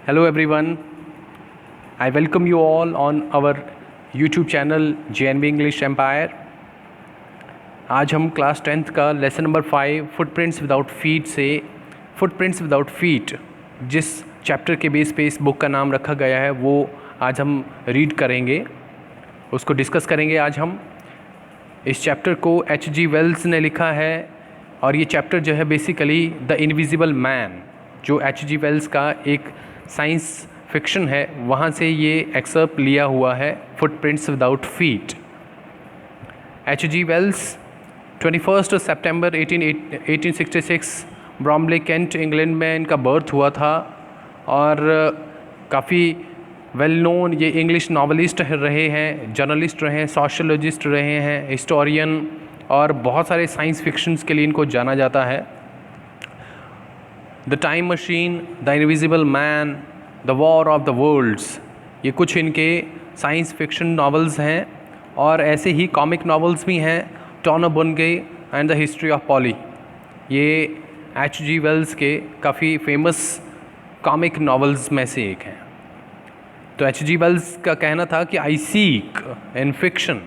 Hello everyone, I welcome you all on our YouTube channel JNB English Empire। आज हम class 10th का lesson number 5 footprints without feet से footprints without feet जिस chapter के base पे इस book का नाम रखा गया है वो आज हम रीड करेंगे, उसको डिस्कस करेंगे। आज हम इस चैप्टर को H.G. वेल्स ने लिखा है और ये चैप्टर जो है बेसिकली द इनविजिबल मैन, जो H.G. वेल्स का एक साइंस फिक्शन है, वहाँ से ये एक्सर्प लिया हुआ है, footprints without feet. H.G. Wells 21 सितंबर 1866 ब्रॉम्बले कैंट इंग्लैंड में इनका बर्थ हुआ था और काफ़ी वेल नोन ये इंग्लिश नॉवलिस्ट रहे हैं, जर्नलिस्ट रहे हैं, सोशोलॉजिस्ट रहे हैं, हिस्टोरियन और बहुत सारे साइंस फिक्शंस के लिए इनको जाना जाता है। The time machine, the invisible man, the war of the worlds, ये कुछ इनके साइंस फिक्शन नॉवेल्स हैं और ऐसे ही कॉमिक नॉवेल्स भी हैं, Tono Bungay and the history of Polly. ये H.G. वेल्स के काफ़ी फेमस कॉमिक नॉवेल्स में से एक हैं। तो H.G. वेल्स का कहना था कि I seek in fiction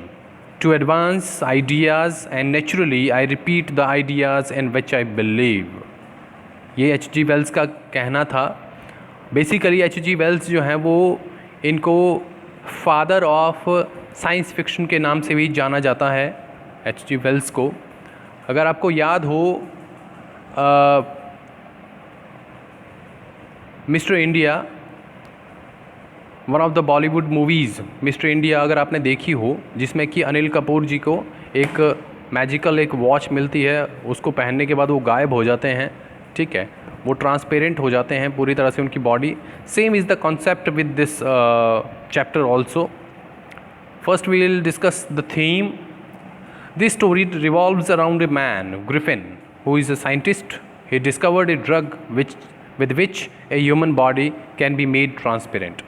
to advance ideas and naturally I repeat the ideas in which I believe. ये H.G. वेल्स का कहना था। Basically H.G. वेल्स जो हैं वो इनको फादर ऑफ साइंस फिक्शन के नाम से भी जाना जाता है, H.G. वेल्स को। अगर आपको याद हो mister India, one of the Bollywood movies mister India अगर आपने देखी हो, जिसमें कि अनिल कपूर जी को एक मैजिकल एक वॉच मिलती है, उसको पहनने के बाद वो गायब हो जाते हैं, ठीक है, वो ट्रांसपेरेंट हो जाते हैं पूरी तरह से उनकी body. Same is the concept with this chapter also. First we will discuss the theme. This story revolves around a man Griffin who is a scientist. He discovered a drug with which a human body can be made transparent.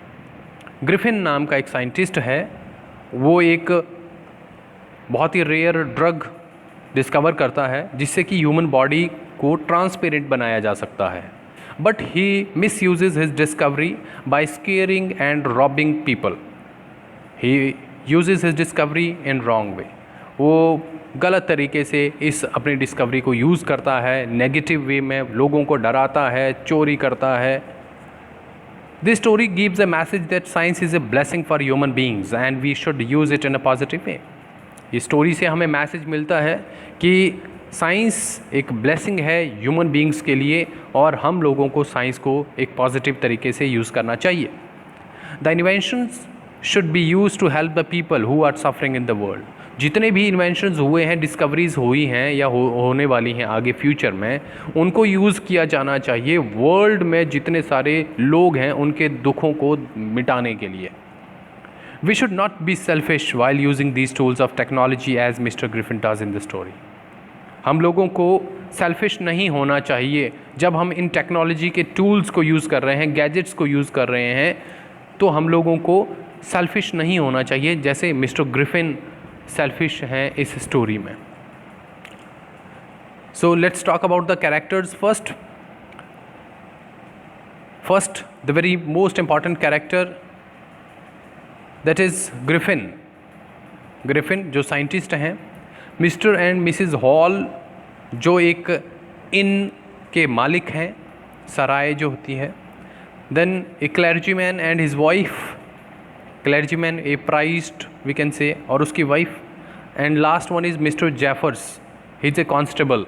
Griffin नाम का एक scientist है, वो एक बहुत ही rare drug discover करता है जिससे कि ह्यूमन बॉडी को ट्रांसपेरेंट बनाया जा सकता है। But he misuses his discovery by scaring and robbing people. He uses his discovery in wrong way. वो गलत तरीके से इस अपनी डिस्कवरी को यूज़ करता है, नेगेटिव वे में लोगों को डराता है, चोरी करता है। This story gives a message that science is a blessing for human beings and we should use it in a positive way. इस स्टोरी से हमें मैसेज मिलता है कि साइंस एक ब्लेसिंग है ह्यूमन बींग्स के लिए और हम लोगों को साइंस को एक पॉजिटिव तरीके से यूज़ करना चाहिए। The inventions should be use to help the people who are suffering in the world. जितने भी इन्वेंशंस हुए हैं, डिस्कवरीज हुई हैं या होने वाली हैं आगे फ्यूचर में, उनको यूज़ किया जाना चाहिए वर्ल्ड में जितने सारे लोग हैं उनके दुखों को मिटाने के लिए। We should not be selfish while using these tools of technology as Mr. Griffin does in the story. हम लोगों को सेल्फिश नहीं होना चाहिए जब हम इन टेक्नोलॉजी के टूल्स को यूज़ कर रहे हैं, गैजेट्स को यूज़ कर रहे हैं, तो हम लोगों को सेल्फिश नहीं होना चाहिए जैसे मिस्टर ग्रिफिन सेल्फिश हैं इस स्टोरी में। So let's talk about the characters first. The very most important character that is Griffin. Griffin जो साइंटिस्ट हैं, मिस्टर एंड मिसिज हॉल जो एक इन के मालिक हैं, सराय जो होती है। Then a clergyman and his wife, clergyman a priest we can say, और उसकी wife. And last one is mister Jeffers, he is a constable.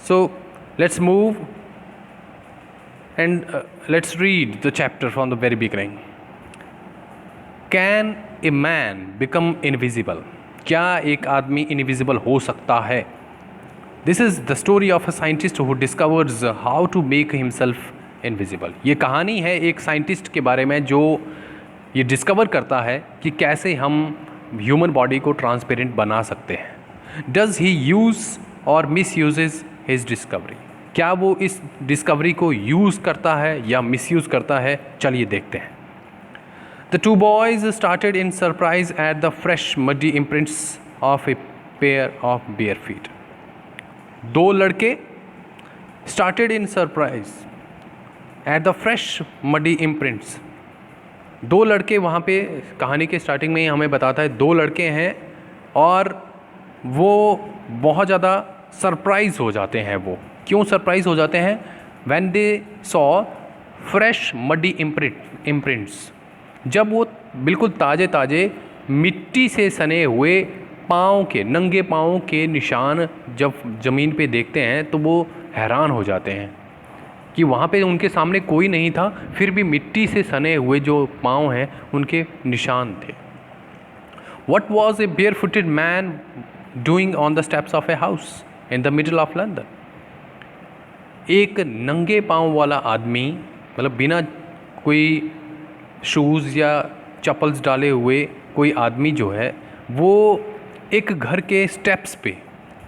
So let's move and let's read the chapter from the very beginning. Can a man become invisible? क्या एक आदमी invisible हो सकता है? This is the story of a scientist who discovers how to make himself invisible. ये कहानी है एक साइंटिस्ट के बारे में जो ये डिस्कवर करता है कि कैसे हम ह्यूमन बॉडी को ट्रांसपेरेंट बना सकते हैं। डज ही यूज़ और मिस यूजेज हिज डिस्कवरी? क्या वो इस डिस्कवरी को यूज़ करता है या मिस यूज़ करता है? चलिए देखते हैं। The two boys started in surprise at the fresh muddy imprints of a pair of bare feet. दो लड़के started in surprise at the fresh muddy imprints. दो लड़के वहाँ पे, कहानी के स्टार्टिंग में ही हमें बताता है, दो लड़के हैं और वो बहुत ज़्यादा सरप्राइज़ हो जाते हैं। वो क्यों सरप्राइज़ हो जाते हैं? When they saw fresh muddy imprints, जब वो बिल्कुल ताज़े ताज़े मिट्टी से सने हुए पाँव के, नंगे पाँव के निशान जब ज़मीन पे देखते हैं तो वो हैरान हो जाते हैं कि वहाँ पे उनके सामने कोई नहीं था, फिर भी मिट्टी से सने हुए जो पाँव हैं उनके निशान थे। What was a barefooted man doing on the steps of a house in the middle of London? एक नंगे पाँव वाला आदमी, मतलब बिना कोई शूज़ या चप्पल्स डाले हुए कोई आदमी जो है वो एक घर के स्टेप्स पे,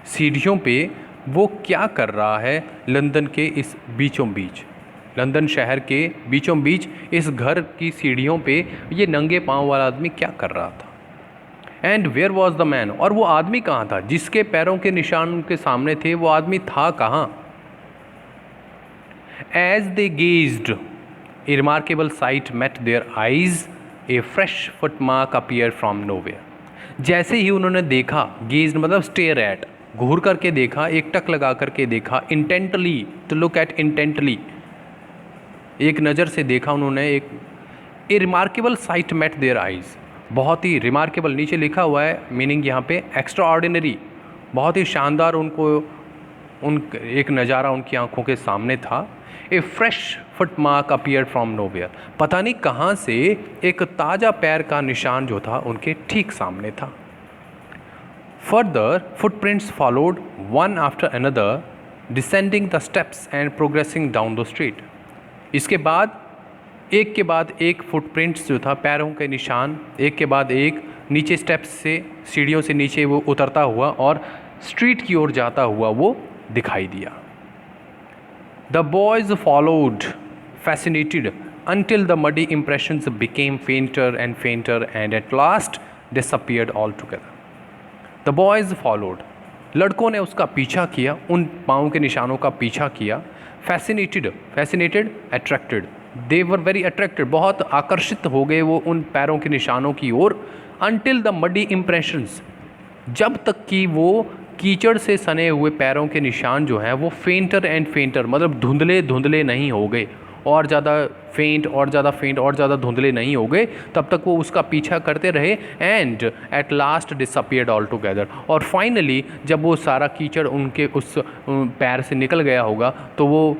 सीढ़ियों पे वो क्या कर रहा है लंदन के इस बीचों बीच, लंदन शहर के बीचों बीच इस घर की सीढ़ियों पे ये नंगे पाँव वाला आदमी क्या कर रहा था? And where was the man, और वो आदमी कहाँ था? जिसके पैरों के निशान उनके सामने थे वो आदमी था कहाँ? As they gazed a remarkable sight met their eyes, a fresh footmark appear from nowhere. जैसे ही उन्होंने देखा, गेज्ड मतलब स्टेयर एट, घूर करके देखा, एक टक लगा करके देखा, intently, to look at intently, एक नज़र से देखा उन्होंने, एक a remarkable sight met their eyes, बहुत ही रिमार्केबल नीचे लिखा हुआ है, मीनिंग यहाँ पे एक्स्ट्रा ऑर्डिनरी, बहुत ही शानदार उनको एक नज़ारा उनकी आंखों के सामने था। A fresh footmark appear from nowhere, पता नहीं कहाँ से एक ताज़ा पैर का निशान जो था उनके ठीक सामने था। Further footprints followed one after another, descending the steps and progressing down the street. इसके बाद एक के बाद एक फुटप्रिंट्स जो था, पैरों के निशान, एक के बाद एक नीचे स्टेप्स से, सीढ़ियों से नीचे वो उतरता हुआ और स्ट्रीट की ओर जाता हुआ वो दिखाई दिया। The boys followed fascinated until the muddy impressions became fainter and fainter and at last disappeared altogether. The boys followed. लड़कों ने उसका पीछा किया, उन पाँव के निशानों का पीछा किया। Fascinated, attracted. They were very attracted. बहुत आकर्षित हो गए वो उन पैरों के निशानों की ओर। Until the muddy impressions, जब तक कि वो कीचड़ से सने हुए पैरों के निशान जो हैं वो फेंटर एंड फेंटर, मतलब धुंधले धुंधले नहीं हो गए, और ज़्यादा फेंट और ज़्यादा फेंट और ज़्यादा धुंधले नहीं हो गए, तब तक वो उसका पीछा करते रहे। And at last disappeared all together, और फाइनली जब वो सारा कीचड़ उनके उस पैर से निकल गया होगा तो वो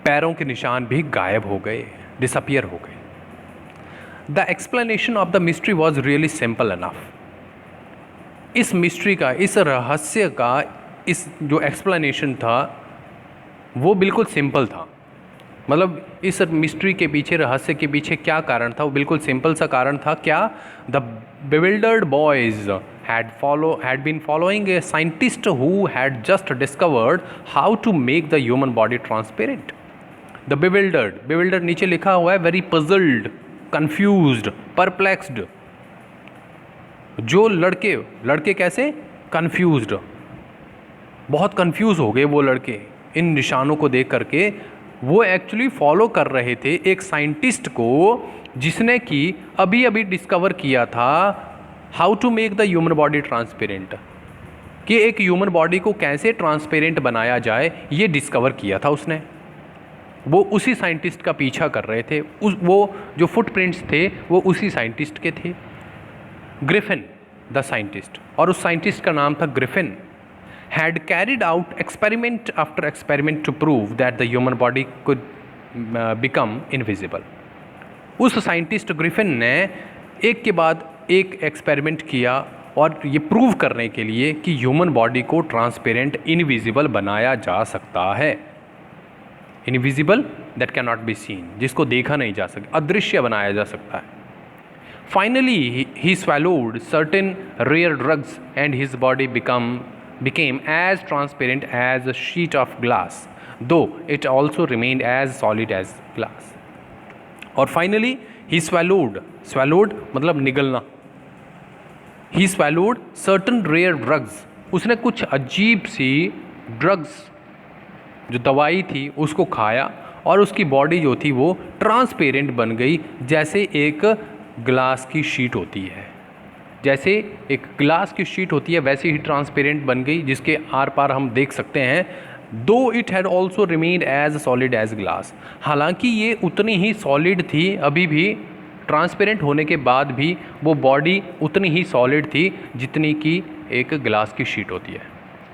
पैरों के निशान भी गायब हो गए, डिसअपियर हो गए। The explanation of the mystery was really simple enough. इस मिस्ट्री का, इस रहस्य का, इस जो एक्सप्लेनेशन था वो बिल्कुल सिंपल था। मतलब इस मिस्ट्री के पीछे, रहस्य के पीछे क्या कारण था? वो बिल्कुल सिंपल सा कारण था। क्या? The bewildered boys had been following a scientist who had just discovered how to make the human body transparent. The bewildered नीचे लिखा हुआ है very puzzled, confused, perplexed। जो लड़के कैसे? confused, बहुत confuse हो गए वो लड़के इन निशानों को देख करके। वो एक्चुअली फॉलो कर रहे थे एक साइंटिस्ट को जिसने कि अभी अभी डिस्कवर किया था how to make the human body transparent, कि एक ह्यूमन बॉडी को कैसे ट्रांसपेरेंट बनाया जाए, ये डिस्कवर किया था उसने। वो उसी साइंटिस्ट का पीछा कर रहे थे, वो जो फुटप्रिंट्स थे वो उसी साइंटिस्ट के थे, ग्रिफिन द साइंटिस्ट, और उस साइंटिस्ट का नाम था Griffin. had carried out experiment after experiment to prove that the human body could become invisible. उस साइंटिस्ट ग्रिफिन ने एक के बाद एक एक्सपेरिमेंट किया और ये प्रूव करने के लिए कि ह्यूमन बॉडी को ट्रांसपेरेंट, इनविजिबल बनाया जा सकता है। Invisible that can not be seen, जिसको देखा नहीं जा सकता, अदृश्य बनाया जा सकता है। Finally he swallowed certain rare drugs and his body became as transparent as a sheet of glass, though it also remained as solid as glass. और फाइनली he swallowed मतलब निगलना, he swallowed certain rare drugs, उसने कुछ अजीब सी drugs जो दवाई थी उसको खाया और उसकी बॉडी जो थी वो ट्रांसपेरेंट बन गई, जैसे एक ग्लास की शीट होती है। जैसे एक ग्लास की शीट होती है वैसे ही ट्रांसपेरेंट बन गई, जिसके आर पार हम देख सकते हैं। Though it had also remained as solid as glass, हालांकि ये उतनी ही सॉलिड थी, अभी भी ट्रांसपेरेंट होने के बाद भी वो बॉडी उतनी ही सॉलिड थी जितनी कि एक ग्लास की शीट होती है।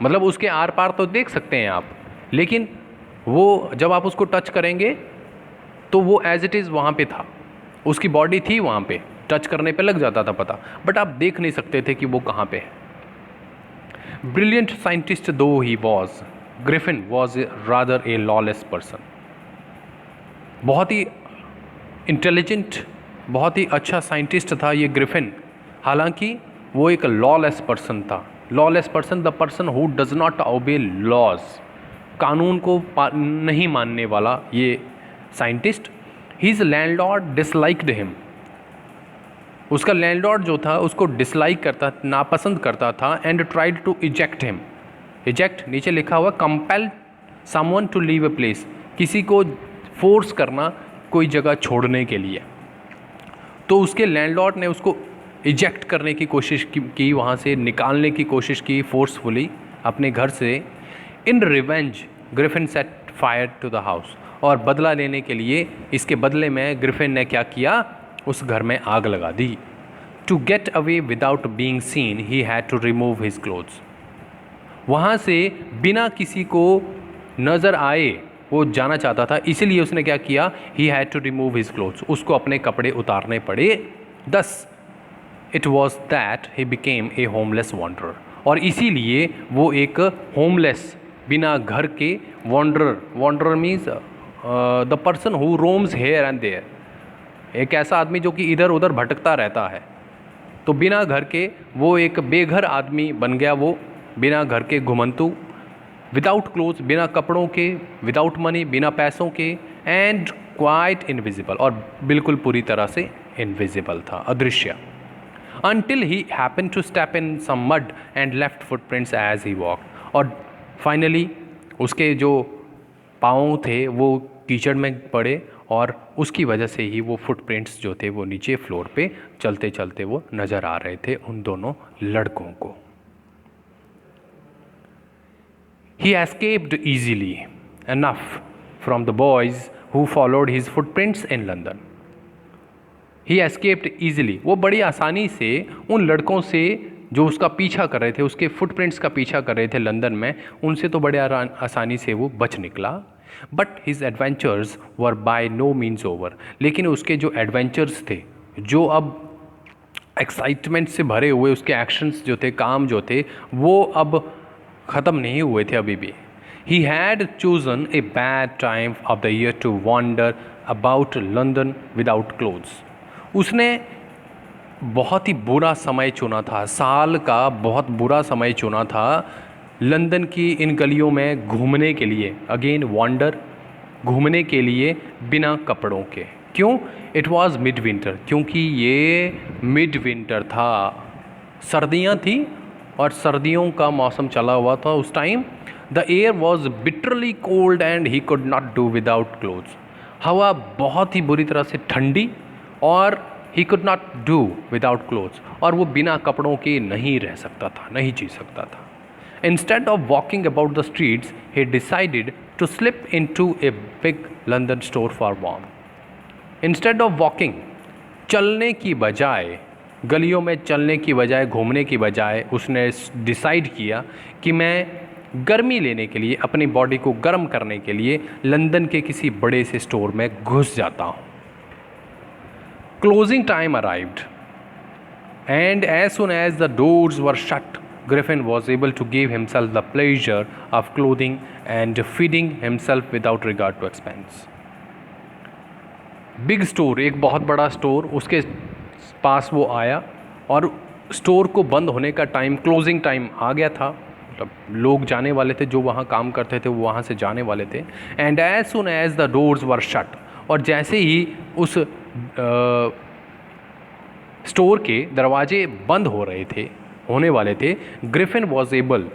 मतलब उसके आर पार तो देख सकते हैं आप, लेकिन वो जब आप उसको टच करेंगे तो वो एज इट इज़ वहाँ पे था, उसकी बॉडी थी वहाँ पे, टच करने पे लग जाता था पता, बट आप देख नहीं सकते थे कि वो कहाँ पे है। ब्रिलियंट साइंटिस्ट दो he was, Griffin was rather A lawless person. बहुत ही इंटेलिजेंट, बहुत ही अच्छा साइंटिस्ट था ये ग्रिफिन, हालांकि वो एक लॉलेस पर्सन था। Lawless person, the person who does not obey laws, कानून को नहीं मानने वाला ये scientist. His landlord disliked him, उसका लैंडलॉर्ड जो था उसको डिसलाइक करता, नापसंद करता था। And tried to eject him, eject नीचे लिखा हुआ compel someone to leave a place, किसी को फोर्स करना कोई जगह छोड़ने के लिए। तो उसके लैंडलॉर्ड ने उसको इजेक्ट करने की कोशिश की, वहाँ से निकालने की कोशिश की फोर्सफुली अपने घर से। In revenge Griffin set fire to the house, और बदला लेने के लिए, इसके बदले में ग्रिफिन ने क्या किया, उस घर में आग लगा दी। To get away without being seen he had to remove his clothes, वहाँ से बिना किसी को नज़र आए वो जाना चाहता था, इसीलिए उसने क्या किया, he had to remove his clothes, उसको अपने कपड़े उतारने पड़े। Thus it was that he became a homeless wanderer, और इसीलिए वो एक होमलेस, बिना घर के wanderer, wanderer means the person who roams here and there, एक ऐसा आदमी जो कि इधर उधर भटकता रहता है। तो बिना घर के वो एक बेघर आदमी बन गया, वो बिना घर के घुमंतु, विदाउट क्लोथ्स, बिना कपड़ों के, विदाउट मनी, बिना पैसों के, एंड क्वाइट इनविजिबल, और बिल्कुल पूरी तरह से इनविजिबल था, अदृश्य। Until he happened to step in some mud and left footprints as he walked, और फाइनली उसके जो पाँव थे वो कीचड़ में पड़े, और उसकी वजह से ही वो फुटप्रिंट्स जो थे वो नीचे फ्लोर पे चलते चलते वो नज़र आ रहे थे उन दोनों लड़कों को। He escaped easily enough from the boys who followed his footprints in London. He escaped easily, वो बड़ी आसानी से उन लड़कों से जो उसका पीछा कर रहे थे, उसके फुटप्रिंट्स का पीछा कर रहे थे लंदन में, उनसे तो बड़े आसानी से वो बच निकला। But his adventures were by no means over, लेकिन उसके जो एडवेंचर्स थे, जो अब एक्साइटमेंट से भरे हुए उसके एक्शंस जो थे, काम जो थे, वो अब ख़त्म नहीं हुए थे अभी भी। He had chosen a bad time of the year to wander about London without clothes. उसने बहुत ही बुरा समय चुना था, साल का बहुत बुरा समय चुना था लंदन की इन गलियों में घूमने के लिए। अगेन वॉन्डर, घूमने के लिए बिना कपड़ों के। क्यों? इट वॉज़ मिड विंटर, क्योंकि ये मिड विंटर था, सर्दियाँ थी और सर्दियों का मौसम चला हुआ था उस time. The air was bitterly cold and he could not do without clothes, हवा बहुत ही बुरी तरह से ठंडी, और he could not do without clothes, और वो बिना कपड़ों के नहीं रह सकता था, नहीं जी सकता था। Instead of walking about the streets he decided to slip into a big London store for warm. Instead of walking, चलने की बजाय, गलियों में चलने की बजाय, घूमने की बजाय, उसने डिसाइड किया कि मैं गर्मी लेने के लिए, अपनी बॉडी को गर्म करने के लिए लंदन के किसी बड़े से स्टोर में घुस जाता हूँ। Closing time arrived and as soon as the doors were shut, Griffin was able to give himself the pleasure of clothing and feeding himself without regard to expense. Big store, एक बहुत बड़ा store, उसके पास वो आया और store को बंद होने का टाइम, क्लोजिंग टाइम आ गया था, मतलब लोग जाने वाले थे, जो वहाँ काम करते थे वो वहाँ से जाने वाले थे। And as soon as the doors were shut, और जैसे ही उस स्टोर के दरवाजे बंद हो रहे थे, होने वाले थे, Griffin was able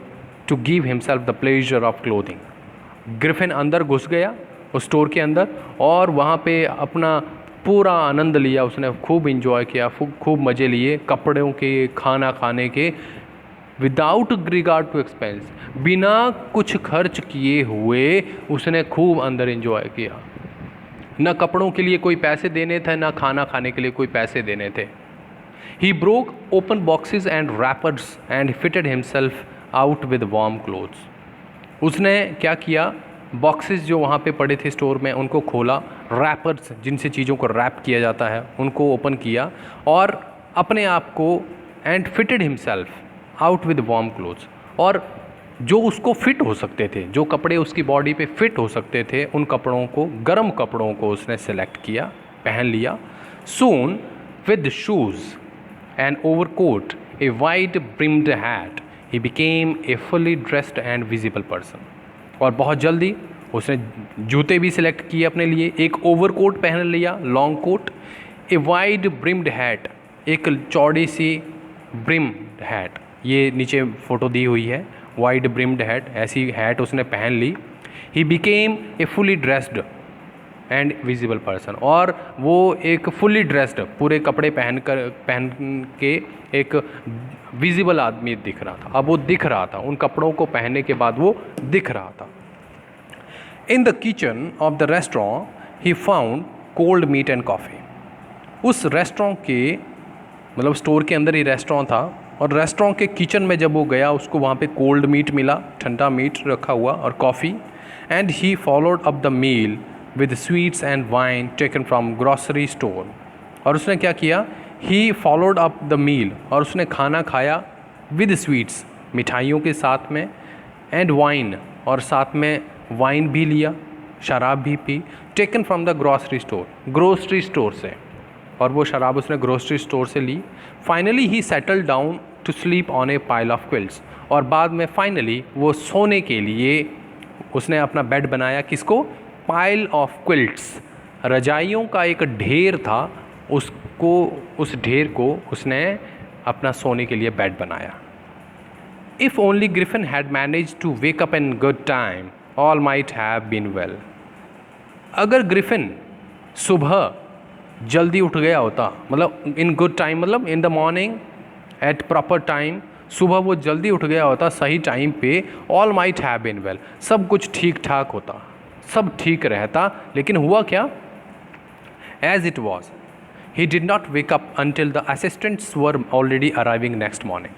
to give himself the pleasure of clothing. Griffin अंदर घुस गया उस स्टोर के अंदर, और वहाँ पे अपना पूरा आनंद लिया उसने, खूब इंजॉय किया, खूब मज़े लिए कपड़ों के, खाना खाने के, विदाउट रिगार्ड टू एक्सपेंस, बिना कुछ खर्च किए हुए उसने खूब अंदर इंजॉय किया। ना कपड़ों के लिए कोई पैसे देने थे, ना खाना खाने के लिए कोई पैसे देने थे। He broke open boxes and rappers and fitted himself out with warm clothes. उसने क्या किया, बॉक्सेस जो वहाँ पे पड़े थे स्टोर में उनको खोला, रैपर्स जिनसे चीज़ों को रैप किया जाता है उनको ओपन किया, और अपने आप को, and fitted himself out with warm clothes, और जो उसको फिट हो सकते थे, जो कपड़े उसकी बॉडी पे फिट हो सकते थे, उन कपड़ों को, गर्म कपड़ों को उसने सेलेक्ट किया, पहन लिया। Soon with shoes an overcoat, a wide brimmed hat, he became a fully dressed and visible person. और बहुत जल्दी उसने जूते भी सिलेक्ट किए अपने लिए, एक ओवरकोट पहन लिया, long coat, a wide brimmed hat, एक चौड़ी सी ब्रिम्ड हैट, ये नीचे फ़ोटो दी हुई है, वाइड ब्रिम्ड हैट, ऐसी हैट उसने पहन ली। He became a fully dressed and visible person, और वो एक फुली ड्रेस्ड, पूरे कपड़े पहन के एक विजिबल आदमी दिख रहा था। अब वो दिख रहा था, उन कपड़ों को पहनने के बाद वो दिख रहा था। In the kitchen of the restaurant he found cold meat and coffee. उस रेस्टोरेंट के, मतलब स्टोर के अंदर ही रेस्टोरेंट था, और रेस्टोरेंट के किचन में जब वो गया उसको वहाँ पे कोल्ड मीट मिला, ठंडा मीट रखा हुआ, और coffee. And he followed up the meal with sweets and wine taken from grocery store. और उसने क्या किया, he followed up the meal, और उसने खाना खाया विद स्वीट्स, मिठाइयों के साथ में, एंड वाइन, और साथ में वाइन भी लिया, शराब भी पी, taken from the grocery store, grocery store से, और वो शराब उसने ग्रोसरी स्टोर से ली। Finally he settle down to sleep on a pile of quilts, और बाद में फाइनली वो सोने के लिए उसने अपना बेड बनाया। किसको? पाइल ऑफ क्विल्ट्स, रजाइयों का एक ढेर था, उसको, उस ढेर को उसने अपना सोने के लिए बेड बनाया। If only Griffin had manage to wake up in good time all might have been well. अगर ग्रिफिन सुबह जल्दी उठ गया होता, मतलब इन गुड टाइम, मतलब in the morning at proper time, सुबह वो जल्दी उठ गया होता सही टाइम पे, all might have been well, सब कुछ ठीक ठाक होता, सब ठीक रहता। लेकिन हुआ क्या? As it was he did not wake up until the assistants were already arriving next morning.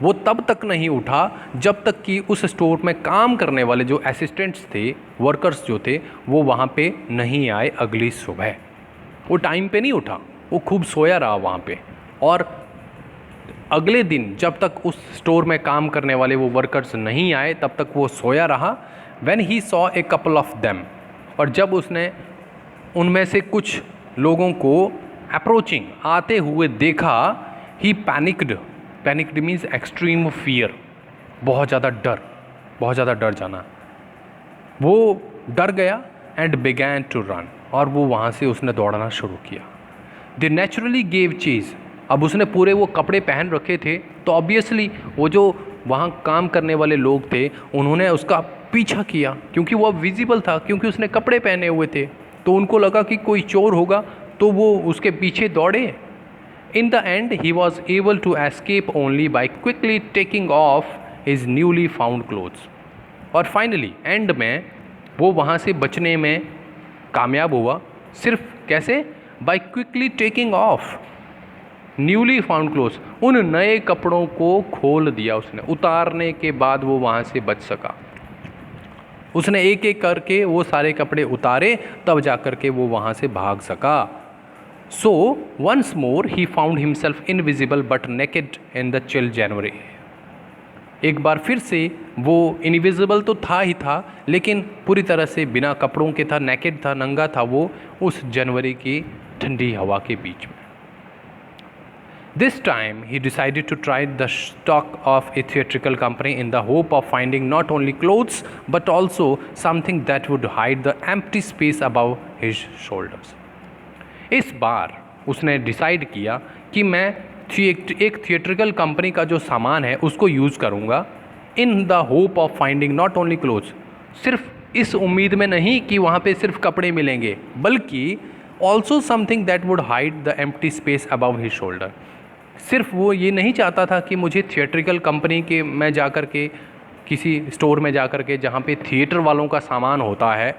वो तब तक नहीं उठा जब तक कि उस स्टोर में काम करने वाले जो असिस्टेंट्स थे, वर्कर्स जो थे, वो वहाँ पे नहीं आए अगली सुबह। वो टाइम पे नहीं उठा, वो खूब सोया रहा वहाँ पे, और अगले दिन जब तक उस स्टोर में काम करने वाले वो वर्कर्स नहीं आए तब तक वो सोया रहा। When he saw a couple of them, और जब उसने उनमें से कुछ लोगों को अप्रोचिंग, आते हुए देखा, he panicked, panicked means extreme fear, बहुत ज़्यादा डर जाना, वो डर गया, एंड बिगैन टू रन, और वो वहाँ से उसने दौड़ना शुरू किया। दे नेचुरली गेव चेज, अब उसने पूरे वो कपड़े पहन रखे थे, तो ऑब्वियसली वो जो वहाँ काम करने वाले लोग थे उन्होंने उसका पीछा किया, क्योंकि वो विजिबल था, क्योंकि उसने कपड़े पहने हुए थे, तो उनको लगा कि कोई चोर होगा, तो वो उसके पीछे दौड़े। In the end he was able to escape only by quickly taking off his newly found clothes, और फाइनली एंड में वो वहाँ से बचने में कामयाब हुआ। सिर्फ कैसे? By quickly taking of newly found clothes, उन नए कपड़ों को खोल दिया उसने, उतारने के बाद वो वहाँ से बच सका। उसने एक एक करके वो सारे कपड़े उतारे, तब जा कर के वो वहाँ से भाग सका। So once more he found himself invisible but naked in the chill January. एक बार फिर से वो इनविजिबल तो था ही था, लेकिन पूरी तरह से बिना कपड़ों के था, नेकेड था, नंगा था वो उस जनवरी की ठंडी हवा के बीच में। This time he decided to try the stock of a theatrical company in the hope of finding not only clothes but also something that would hide the empty space above his shoulders. इस बार उसने decide किया कि मैं एक theatrical company का जो सामान है उसको यूज़ करूँगा, in the hope of finding not only clothes, सिर्फ इस उम्मीद में नहीं कि वहाँ पे सिर्फ कपड़े मिलेंगे, बल्कि also something that would hide the empty space above his shoulder. सिर्फ वो ये नहीं चाहता था कि मुझे थिएट्रिकल कंपनी के मैं जा कर के किसी स्टोर में जा कर के जहाँ पे थिएटर वालों का सामान होता है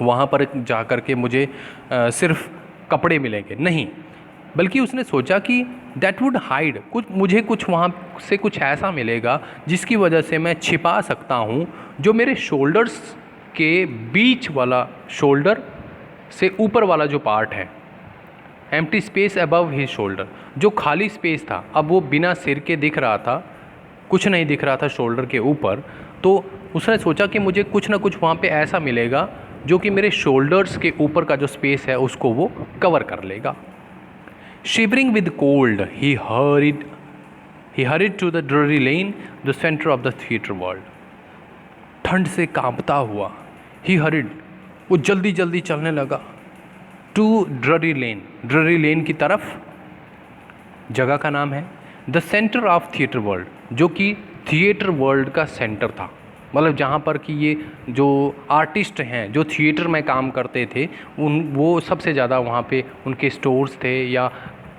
वहाँ पर जा कर के मुझे सिर्फ कपड़े मिलेंगे, नहीं, बल्कि उसने सोचा कि दैट वुड हाइड, मुझे कुछ वहाँ से कुछ ऐसा मिलेगा जिसकी वजह से मैं छिपा सकता हूँ जो मेरे शोल्डर्स के बीच वाला, शोल्डर से ऊपर वाला जो पार्ट है, empty space above his shoulder, जो खाली स्पेस था, अब वो बिना सिर के दिख रहा था, कुछ नहीं दिख रहा था शोल्डर के ऊपर। तो उसने सोचा कि मुझे कुछ ना कुछ वहाँ पे ऐसा मिलेगा जो कि मेरे शोल्डर्स के ऊपर का जो स्पेस है उसको वो कवर कर लेगा। Shivering with cold he hurried to the Drury Lane, the centre of the theatre world. ठंड से कांपता हुआ ही हरिड, वो जल्दी जल्दी चलने लगा, टू ड्ररी लेन की तरफ, जगह का नाम है, the centre of theatre world, जो कि थिएटर वर्ल्ड का सेंटर था। मतलब जहाँ पर कि ये जो आर्टिस्ट हैं जो थिएटर में काम करते थे वो सबसे ज़्यादा वहाँ पे उनके स्टोर्स थे, या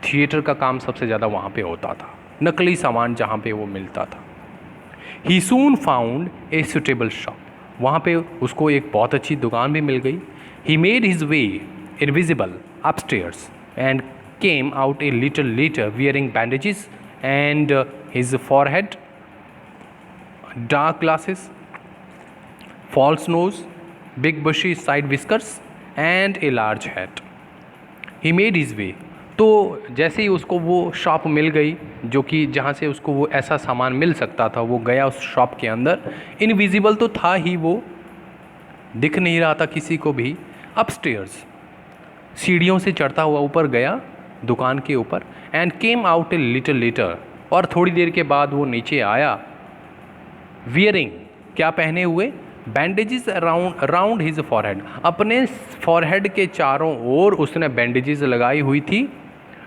थिएटर का काम सबसे ज़्यादा वहाँ पे होता था, नकली सामान जहाँ पे वो मिलता था। ही सून फाउंड ए सुटेबल शॉप, वहाँ पे उसको एक बहुत अच्छी दुकान भी मिल गई। He made his way invisible upstairs and came out a little later wearing bandages and his forehead, dark glasses, false nose, big bushy side whiskers and a large hat. He made his way. तो जैसे ही उसको वो shop मिल गई जो कि जहाँ से उसको वो ऐसा सामान मिल सकता था, वो गया उस शॉप के अंदर। इनविजिबल तो था ही, वो दिख नहीं रहा था किसी को भी। अपस्टेयर्स, सीढ़ियों से चढ़ता हुआ ऊपर गया दुकान के ऊपर। And came out a little letter, और थोड़ी देर के बाद वो नीचे आया। वियरिंग, क्या पहने हुए, बैंडेजेस अराउंड हिज फॉरहेड, अपने फॉरहेड के चारों ओर उसने बैंडेजेस लगाई हुई थी।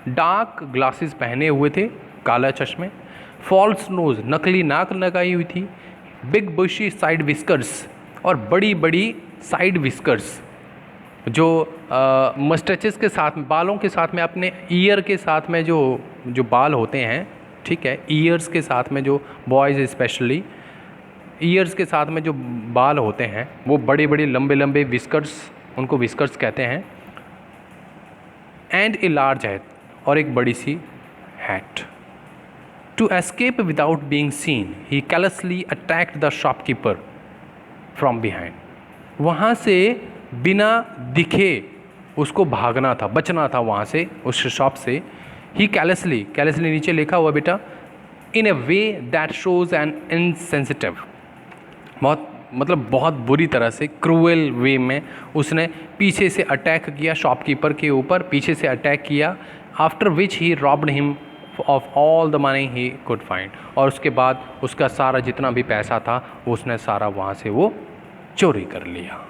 डार्क ग्लासेस पहने हुए थे, काला चश्मे। फॉल्स नोज, नकली नाक लगाई हुई थी। बिग बुशी साइड विस्कर्स, और बड़ी बड़ी साइड विस्कर्स जो मस्टचेस के साथ, बालों के साथ में, अपने ईयर के साथ में जो बाल होते हैं, ठीक है, ईयर्स के साथ में जो बॉयज़ स्पेशली ईयर्स के साथ में जो बाल होते हैं वो बड़े बड़े लंबे लंबे विस्कर्स, उनको विस्कर्स कहते हैं। एंड ए लार्ज हैट, और एक बड़ी सी hat. To escape without being seen he callously attacked the shopkeeper from behind, वहाँ से बिना दिखे उसको भागना था, बचना था वहाँ से, उस शॉप से। ही कैलसली नीचे लिखा हुआ बेटा, in a way that shows an insensitive, बहुत बुरी तरह से, क्रूएल वे में उसने पीछे से अटैक किया शॉपकीपर के ऊपर, पीछे से अटैक किया। After which he robbed him of all the money he could find, और उसके बाद उसका सारा जितना भी पैसा था उसने सारा वहाँ से वो चोरी कर लिया।